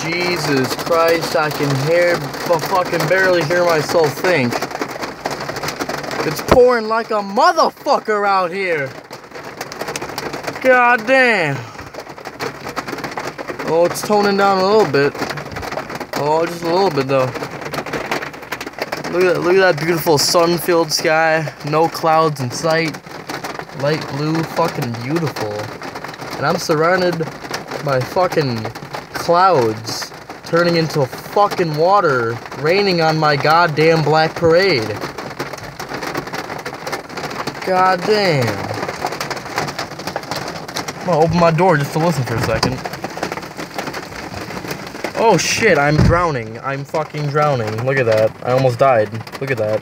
Jesus Christ, I can fucking barely hear myself think. It's pouring like a motherfucker out here. God damn. Oh, it's toning down a little bit. Oh, just a little bit though. Look at that beautiful sun-filled sky. No clouds in sight. Light blue, fucking beautiful. And I'm surrounded by fucking clouds turning into fucking water, raining on my goddamn black parade. God damn. I'm gonna open my door just to listen for a second. Oh shit, I'm drowning. I'm fucking drowning. Look at that. I almost died. Look at that.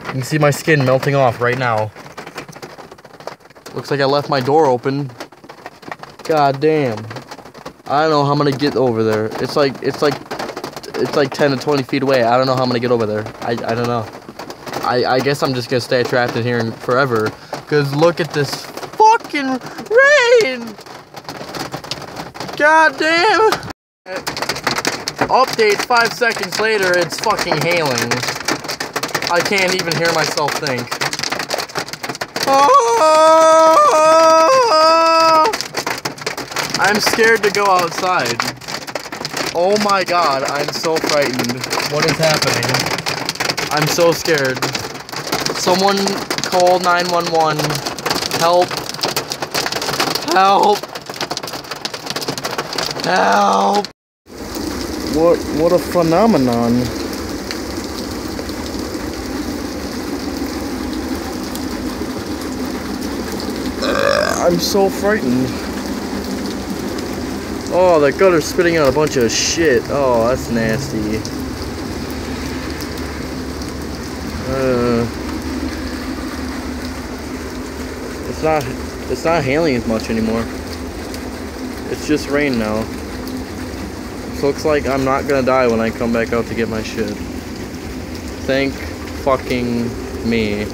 You can see my skin melting off right now. Looks like I left my door open. God damn. I don't know how I'm gonna get over there. It's like 10 to 20 feet away. I don't know how I'm gonna get over there. I don't know. I guess I'm just gonna stay trapped in here forever. Cause look at this fucking rain! God damn! Update 5 seconds later, it's fucking hailing. I can't even hear myself think. Oh! I'm scared to go outside. Oh my god, I'm so frightened. What is happening? I'm so scared. Someone call 911. Help. Help. Help. What a phenomenon. I'm so frightened. Oh, that gutter's spitting out a bunch of shit. Oh, that's nasty. It's not hailing as much anymore. It's just rain now. So looks like I'm not gonna die when I come back out to get my shit. Thank fucking me.